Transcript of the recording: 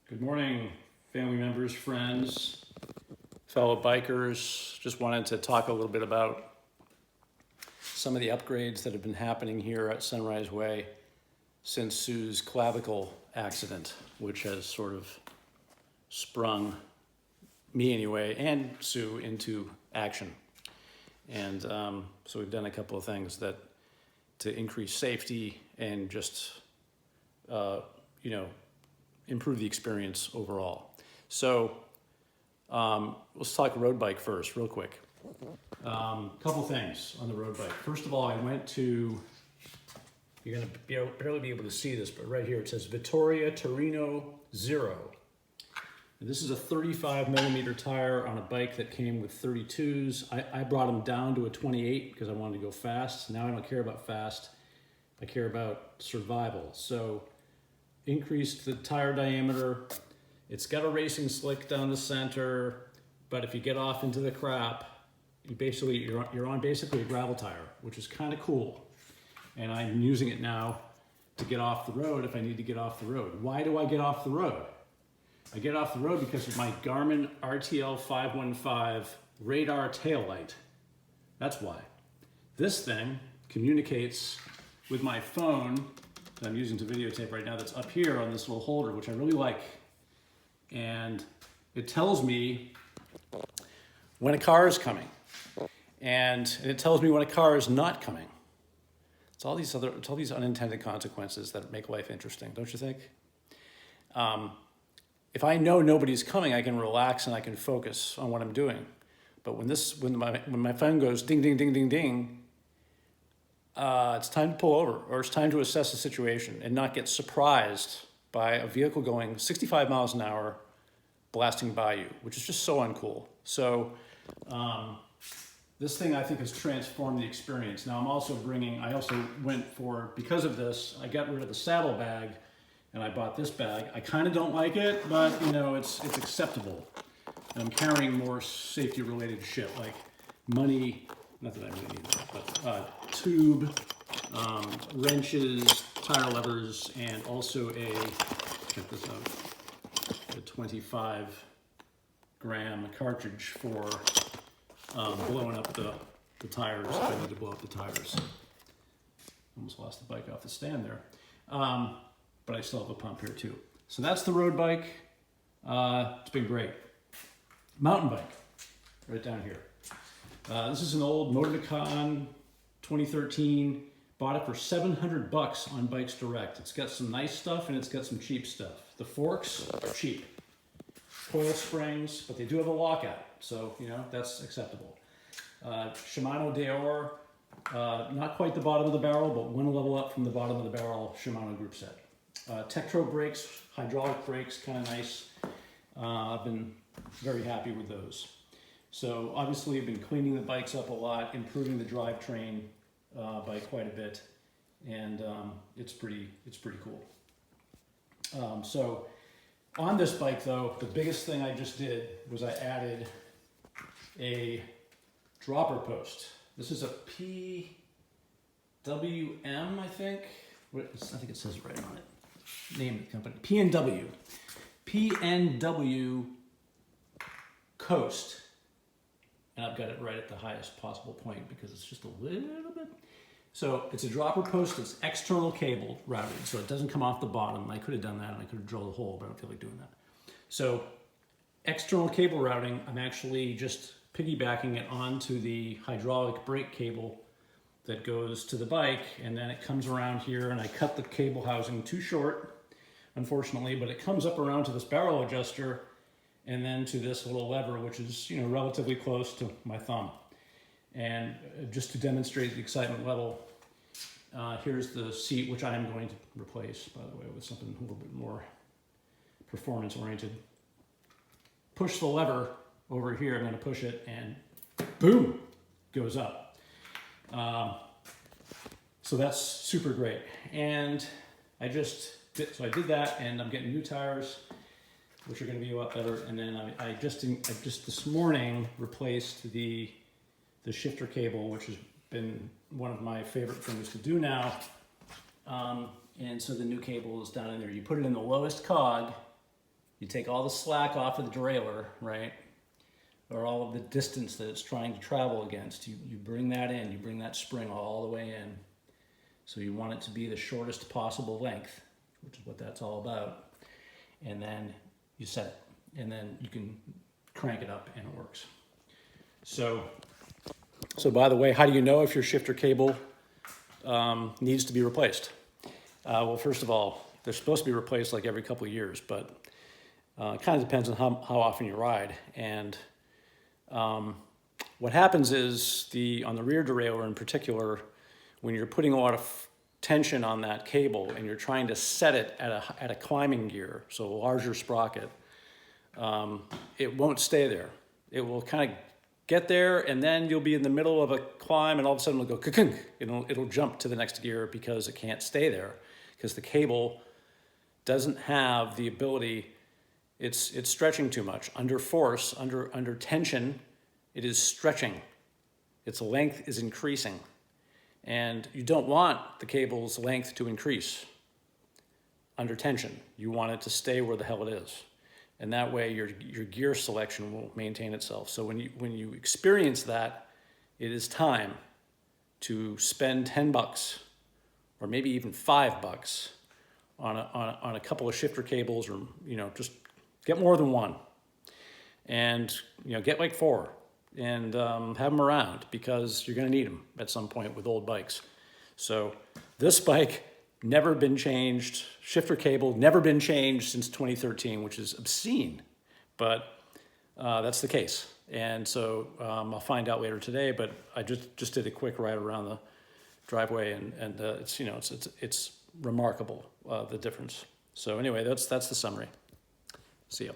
Good morning, family members, friends, fellow bikers. Just wanted to talk a little bit about some of the upgrades that have been happening here at Sunrise Way since Sue's clavicle accident, which has sort of sprung me anyway, and Sue into action. And so we've done a couple of things to increase safety and just, improve the experience overall. So let's talk road bike first, real quick. Couple things on the road bike. First of all, I went to, you're gonna barely be able to see this, but right here it says Vittoria Terreno 0. And this is a 35 millimeter tire on a bike that came with 32s. I brought them down to a 28 because I wanted to go fast. Now I don't care about fast. I care about survival. So increased the tire diameter. It's got a racing slick down the center, but if you get off into the crap, you're on basically a gravel tire, which is kind of cool. And I'm using it now to get off the road if I need to get off the road. Why do I get off the road? I get off the road because of my Garmin RTL 515 radar taillight. That's why. This thing communicates with my phone that I'm using to videotape right now that's up here on this little holder, which I really like. And it tells me when a car is coming. And it tells me when a car is not coming. It's all these unintended consequences that make life interesting, don't you think? If I know nobody's coming, I can relax and I can focus on what I'm doing. But when my phone goes ding, ding, ding, ding, ding, it's time to pull over, or it's time to assess the situation and not get surprised by a vehicle going 65 miles an hour blasting by you, which is just so uncool. So this thing I think has transformed the experience. Now because of this, I got rid of the saddle bag and I bought this bag. I kind of don't like it, but it's acceptable. And I'm carrying more safety related shit like money, not that I really need that, but tube, wrenches, tire levers, and also check this out, a 25 gram cartridge for blowing up the tires if I need to blow up the tires. Almost lost the bike off the stand there. But I still have a pump here too. So that's the road bike. It's been great. Mountain bike, right down here. This is an old Motorcon 2013. Bought it for $700 on Bikes Direct. It's got some nice stuff and it's got some cheap stuff. The forks are cheap. Coil springs, but they do have a lockout, so that's acceptable. Shimano Deore, not quite the bottom of the barrel, but one level up from the bottom of the barrel Shimano group set. Tektro brakes, hydraulic brakes, kind of nice. I've been very happy with those. So obviously I've been cleaning the bikes up a lot, improving the drivetrain by quite a bit, and it's pretty cool. So on this bike though, the biggest thing I just did was I added a dropper post. This is a PWM, I think. I think it says right on it. Name of the company. PNW Coast. And I've got it right at the highest possible point because it's just a little bit. So it's a dropper post. It's external cable routed, so it doesn't come off the bottom. I could have done that and I could have drilled a hole, but I don't feel like doing that. So external cable routing, I'm actually just piggybacking it onto the hydraulic brake cable that goes to the bike, and then it comes around here, and I cut the cable housing too short, unfortunately, but it comes up around to this barrel adjuster and then to this little lever, which is relatively close to my thumb. And just to demonstrate the excitement level, here's the seat, which I am going to replace, by the way, with something a little bit more performance-oriented. Push the lever over here, I'm going to push it, and boom, goes up. So that's super great. And I did that, and I'm getting new tires, which are going to be a lot better. And then I just this morning replaced the shifter cable, which has been one of my favorite things to do now. And so the new cable is down in there. You put it in the lowest cog, You take all the slack off of the derailleur, right? Or all of the distance that it's trying to travel against. You bring that in, you bring that spring all the way in. So you want it to be the shortest possible length, which is what that's all about. And then you set it, and then you can crank it up and it works. So by the way, how do you know if your shifter cable needs to be replaced? Well, first of all, they're supposed to be replaced like every couple of years, but it kind of depends on how often you ride. And what happens is on the rear derailleur in particular, when you're putting a lot of tension on that cable and you're trying to set it at a climbing gear, so a larger sprocket, it won't stay there. It will kind of get there, and then you'll be in the middle of a climb, and all of a sudden it'll go ka-kunk. It'll jump to the next gear because it can't stay there, because the cable doesn't have the ability. It's stretching too much. Under force, under tension, it is stretching. Its length is increasing. And you don't want the cable's length to increase under tension. You want it to stay where the hell it is. And that way your gear selection will maintain itself. So when you experience that, it is time to spend $10 or maybe even $5 on a couple of shifter cables, or just get more than one, and get like 4 and have them around, because you're going to need them at some point with old bikes. So this bike, never been changed. Shifter cable, never been changed since 2013, which is obscene, but that's the case. And so I'll find out later today, but I just did a quick ride around the driveway, and it's remarkable, the difference. So anyway, that's the summary. See you.